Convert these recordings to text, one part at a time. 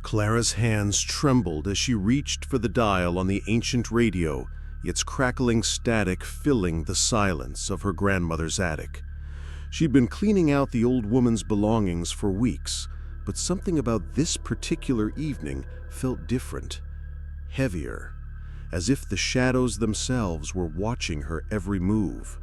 Clara's hands trembled as she reached for the dial on the ancient radio, its crackling static filling the silence of her grandmother's attic. She'd been cleaning out the old woman's belongings for weeks, but something about this particular evening felt different, heavier, as if the shadows themselves were watching her every move.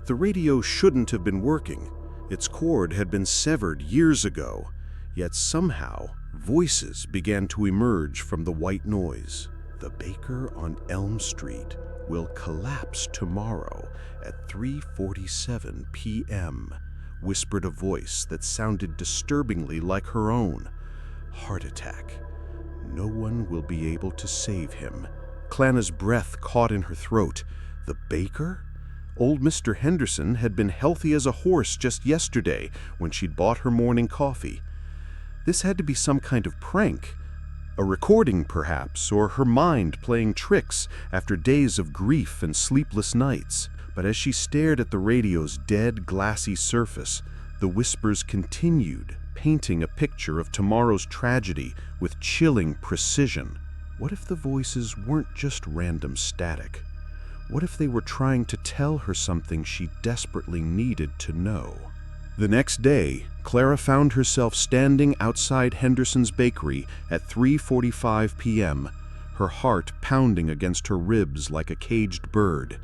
The radio shouldn't have been working. Its cord had been severed years ago, yet somehow voices began to emerge from the white noise. The baker on Elm Street will collapse tomorrow at 3:47 p.m., whispered a voice that sounded disturbingly like her own. Heart attack. No one will be able to save him. Clana's breath caught in her throat. The baker? Old Mr. Henderson had been healthy as a horse just yesterday when she'd bought her morning coffee. This had to be some kind of prank. A recording, perhaps, or her mind playing tricks after days of grief and sleepless nights. But as she stared at the radio's dead, glassy surface, the whispers continued, painting a picture of tomorrow's tragedy with chilling precision. What if the voices weren't just random static? What if they were trying to tell her something she desperately needed to know? The next day, Clara found herself standing outside Henderson's bakery at 3:45 p.m., her heart pounding against her ribs like a caged bird.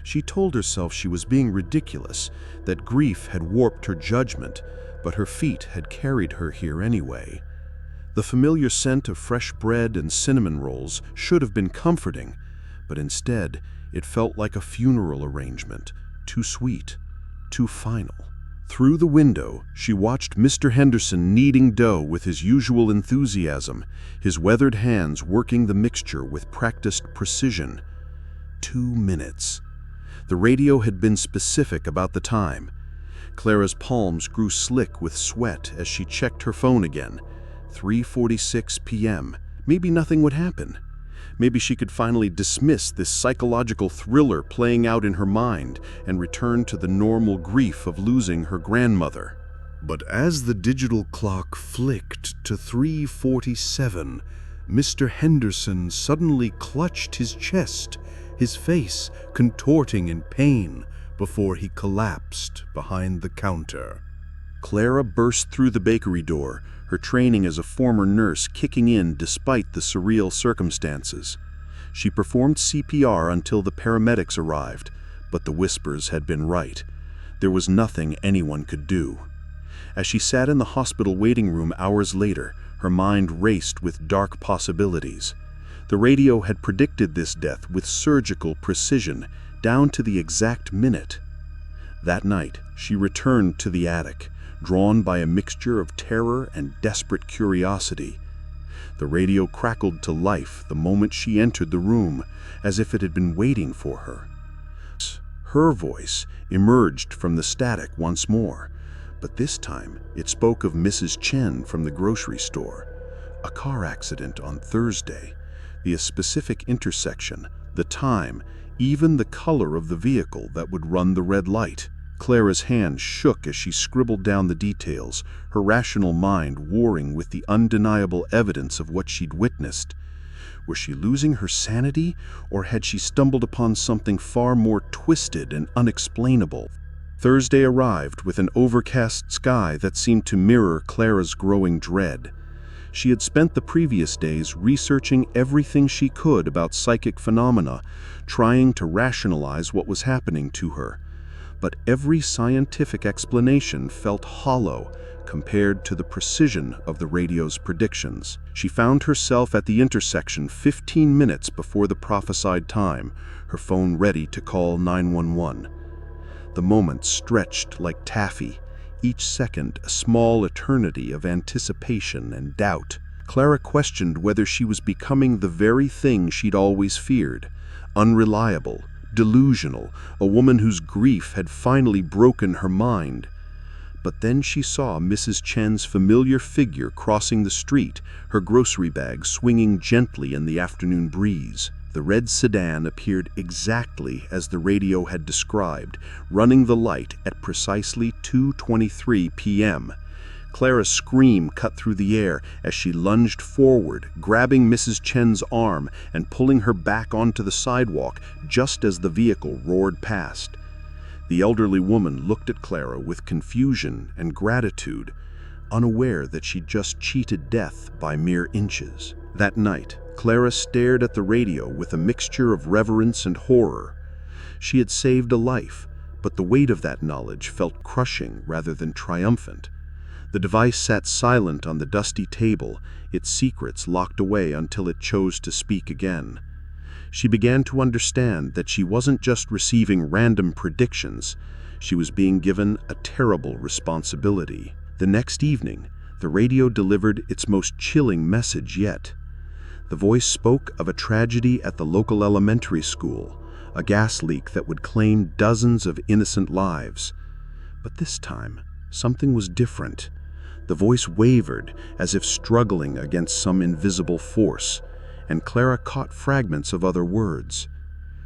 She told herself she was being ridiculous, that grief had warped her judgment, but her feet had carried her here anyway. The familiar scent of fresh bread and cinnamon rolls should have been comforting, but instead it felt like a funeral arrangement, too sweet, too final. Through the window, she watched Mr. Henderson kneading dough with his usual enthusiasm, his weathered hands working the mixture with practiced precision. 2 minutes. The radio had been specific about the time. Clara's palms grew slick with sweat as she checked her phone again. 3:46 p.m. Maybe nothing would happen. Maybe she could finally dismiss this psychological thriller playing out in her mind and return to the normal grief of losing her grandmother. But as the digital clock flicked to 3:47, Mr. Henderson suddenly clutched his chest, his face contorting in pain before he collapsed behind the counter. Clara burst through the bakery door, her training as a former nurse kicking in despite the surreal circumstances. She performed CPR until the paramedics arrived, but the whispers had been right. There was nothing anyone could do. As she sat in the hospital waiting room hours later, her mind raced with dark possibilities. The radio had predicted this death with surgical precision, down to the exact minute. That night, she returned to the attic, drawn by a mixture of terror and desperate curiosity. The radio crackled to life the moment she entered the room, as if it had been waiting for her. Her voice emerged from the static once more, but this time it spoke of Mrs. Chen from the grocery store. A car accident on Thursday. The specific intersection, the time, even the color of the vehicle that would run the red light. Clara's hand shook as she scribbled down the details, her rational mind warring with the undeniable evidence of what she'd witnessed. Was she losing her sanity, or had she stumbled upon something far more twisted and unexplainable? Thursday arrived with an overcast sky that seemed to mirror Clara's growing dread. She had spent the previous days researching everything she could about psychic phenomena, trying to rationalize what was happening to her. But every scientific explanation felt hollow compared to the precision of the radio's predictions. She found herself at the intersection 15 minutes before the prophesied time, her phone ready to call 911. The moment stretched like taffy, each second a small eternity of anticipation and doubt. Clara questioned whether she was becoming the very thing she'd always feared, unreliable, delusional, a woman whose grief had finally broken her mind. But then she saw Mrs. Chen's familiar figure crossing the street, her grocery bag swinging gently in the afternoon breeze. The red sedan appeared exactly as the radio had described, running the light at precisely 2:23 p.m. Clara's scream cut through the air as she lunged forward, grabbing Mrs. Chen's arm and pulling her back onto the sidewalk just as the vehicle roared past. The elderly woman looked at Clara with confusion and gratitude, unaware that she'd just cheated death by mere inches. That night, Clara stared at the radio with a mixture of reverence and horror. She had saved a life, but the weight of that knowledge felt crushing rather than triumphant. The device sat silent on the dusty table, its secrets locked away until it chose to speak again. She began to understand that she wasn't just receiving random predictions, she was being given a terrible responsibility. The next evening, the radio delivered its most chilling message yet. The voice spoke of a tragedy at the local elementary school, a gas leak that would claim dozens of innocent lives. But this time, something was different. The voice wavered, as if struggling against some invisible force, and Clara caught fragments of other words.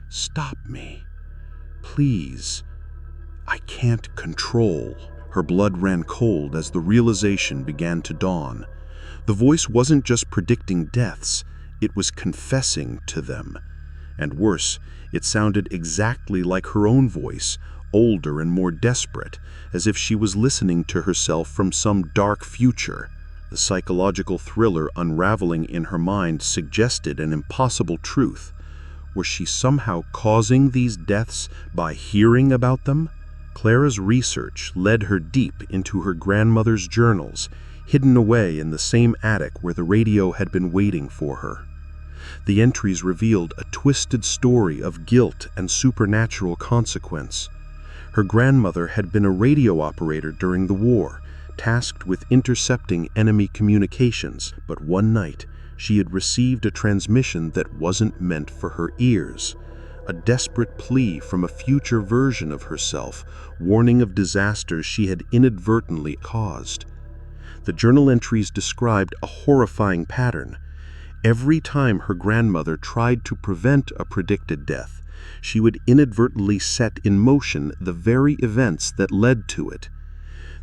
"Stop me. Please. I can't control." Her blood ran cold as the realization began to dawn. The voice wasn't just predicting deaths, it was confessing to them. And worse, it sounded exactly like her own voice, older and more desperate, as if she was listening to herself from some dark future. The psychological thriller unraveling in her mind suggested an impossible truth. Was she somehow causing these deaths by hearing about them? Clara's research led her deep into her grandmother's journals, hidden away in the same attic where the radio had been waiting for her. The entries revealed a twisted story of guilt and supernatural consequence. Her grandmother had been a radio operator during the war, tasked with intercepting enemy communications, but one night she had received a transmission that wasn't meant for her ears. A desperate plea from a future version of herself, warning of disasters she had inadvertently caused. The journal entries described a horrifying pattern. Every time her grandmother tried to prevent a predicted death, she would inadvertently set in motion the very events that led to it.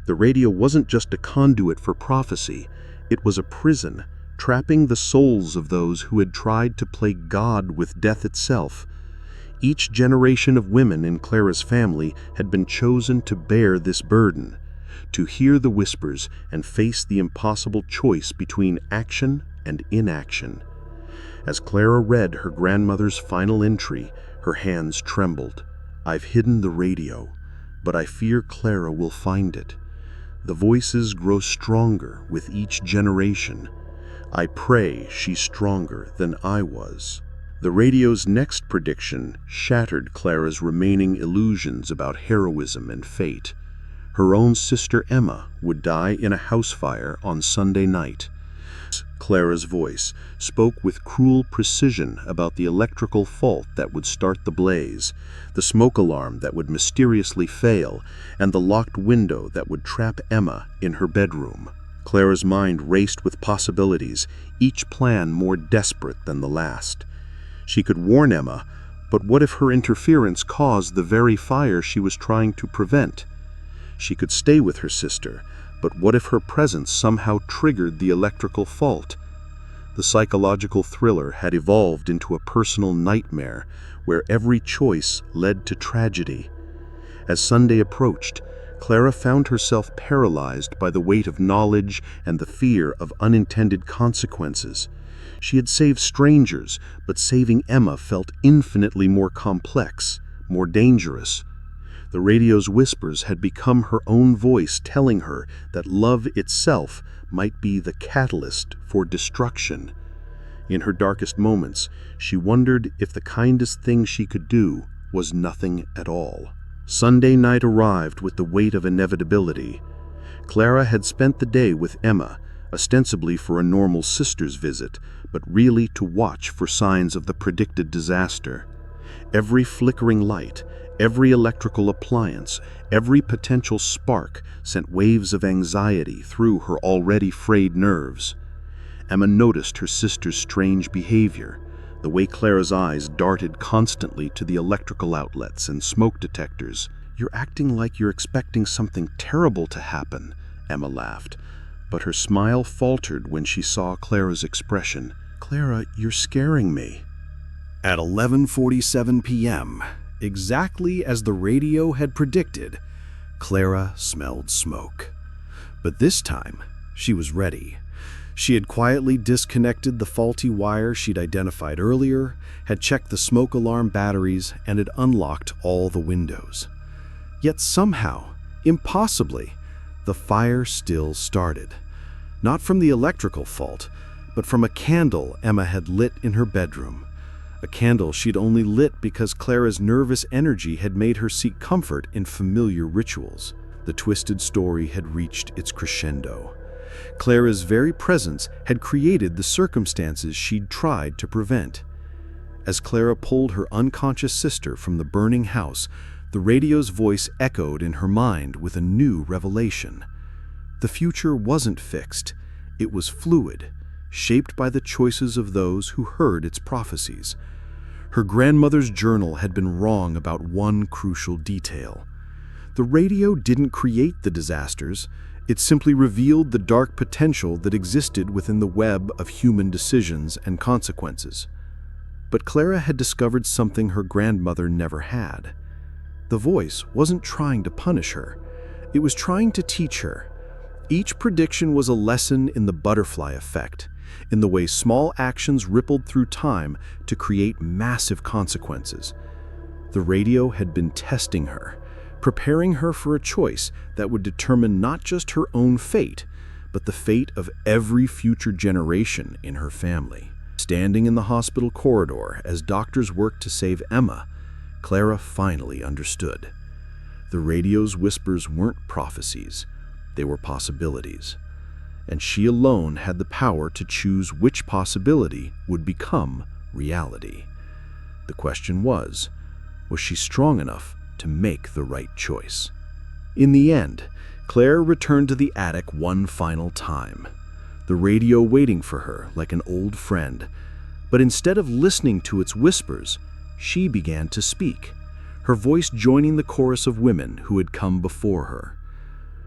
The radio wasn't just a conduit for prophecy, it was a prison, trapping the souls of those who had tried to play God with death itself. Each generation of women in Clara's family had been chosen to bear this burden, to hear the whispers and face the impossible choice between action and inaction. As Clara read her grandmother's final entry, her hands trembled. "I've hidden the radio, but I fear Clara will find it. The voices grow stronger with each generation. I pray she's stronger than I was." The radio's next prediction shattered Clara's remaining illusions about heroism and fate. Her own sister Emma would die in a house fire on Sunday night. Clara's voice spoke with cruel precision about the electrical fault that would start the blaze, the smoke alarm that would mysteriously fail, and the locked window that would trap Emma in her bedroom. Clara's mind raced with possibilities, each plan more desperate than the last. She could warn Emma, but what if her interference caused the very fire she was trying to prevent? She could stay with her sister, but what if her presence somehow triggered the electrical fault? The psychological thriller had evolved into a personal nightmare where every choice led to tragedy. As Sunday approached, Clara found herself paralyzed by the weight of knowledge and the fear of unintended consequences. She had saved strangers, but saving Emma felt infinitely more complex, more dangerous. The radio's whispers had become her own voice telling her that love itself might be the catalyst for destruction. In her darkest moments, she wondered if the kindest thing she could do was nothing at all. Sunday night arrived with the weight of inevitability. Clara had spent the day with Emma, ostensibly for a normal sister's visit, but really to watch for signs of the predicted disaster. Every flickering light, every electrical appliance, every potential spark sent waves of anxiety through her already frayed nerves. Emma noticed her sister's strange behavior, the way Clara's eyes darted constantly to the electrical outlets and smoke detectors. "You're acting like you're expecting something terrible to happen," Emma laughed, but her smile faltered when she saw Clara's expression. "Clara, you're scaring me." At 11:47 p.m., exactly as the radio had predicted, Clara smelled smoke. But this time, she was ready. She had quietly disconnected the faulty wire she'd identified earlier, had checked the smoke alarm batteries, and had unlocked all the windows. Yet somehow, impossibly, the fire still started. Not from the electrical fault, but from a candle Emma had lit in her bedroom. A candle she'd only lit because Clara's nervous energy had made her seek comfort in familiar rituals. The twisted story had reached its crescendo. Clara's very presence had created the circumstances she'd tried to prevent. As Clara pulled her unconscious sister from the burning house, the radio's voice echoed in her mind with a new revelation. The future wasn't fixed. It was fluid, shaped by the choices of those who heard its prophecies. Her grandmother's journal had been wrong about one crucial detail. The radio didn't create the disasters. It simply revealed the dark potential that existed within the web of human decisions and consequences. But Clara had discovered something her grandmother never had. The voice wasn't trying to punish her. It was trying to teach her. Each prediction was a lesson in the butterfly effect, in the way small actions rippled through time to create massive consequences. The radio had been testing her, preparing her for a choice that would determine not just her own fate, but the fate of every future generation in her family. Standing in the hospital corridor as doctors worked to save Emma, Clara finally understood. The radio's whispers weren't prophecies, they were possibilities. And she alone had the power to choose which possibility would become reality. The question was she strong enough to make the right choice? In the end, Claire returned to the attic one final time, the radio waiting for her like an old friend. But instead of listening to its whispers, she began to speak, her voice joining the chorus of women who had come before her.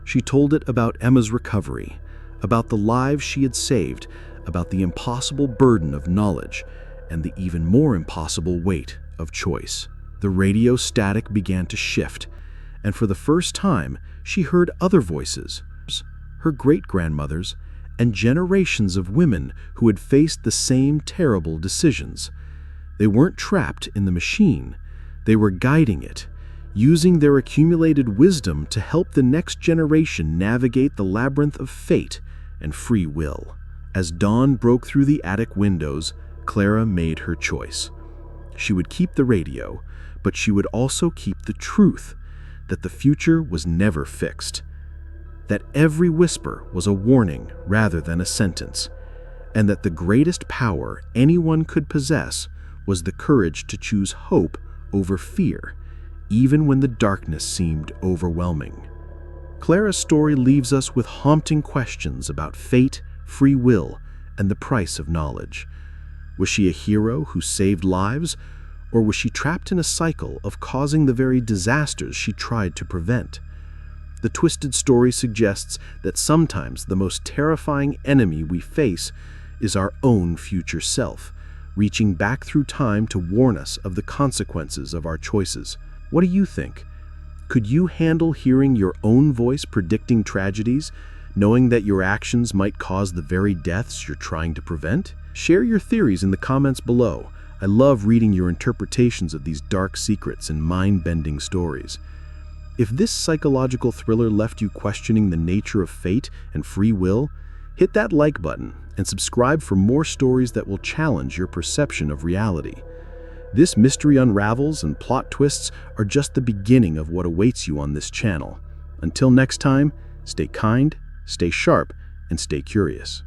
She told it about Emma's recovery, about the lives she had saved, about the impossible burden of knowledge, and the even more impossible weight of choice. The radio static began to shift, and for the first time, she heard other voices, her great-grandmother's, and generations of women who had faced the same terrible decisions. They weren't trapped in the machine. They were guiding it, using their accumulated wisdom to help the next generation navigate the labyrinth of fate and free will. As dawn broke through the attic windows, Clara made her choice. She would keep the radio, but she would also keep the truth that the future was never fixed, that every whisper was a warning rather than a sentence, and that the greatest power anyone could possess was the courage to choose hope over fear, even when the darkness seemed overwhelming. Clara's story leaves us with haunting questions about fate, free will, and the price of knowledge. Was she a hero who saved lives, or was she trapped in a cycle of causing the very disasters she tried to prevent? The twisted story suggests that sometimes the most terrifying enemy we face is our own future self, reaching back through time to warn us of the consequences of our choices. What do you think? Could you handle hearing your own voice predicting tragedies, knowing that your actions might cause the very deaths you're trying to prevent? Share your theories in the comments below. I love reading your interpretations of these dark secrets and mind-bending stories. If this psychological thriller left you questioning the nature of fate and free will, hit that like button and subscribe for more stories that will challenge your perception of reality. This mystery unravels and plot twists are just the beginning of what awaits you on this channel. Until next time, stay kind, stay sharp, and stay curious.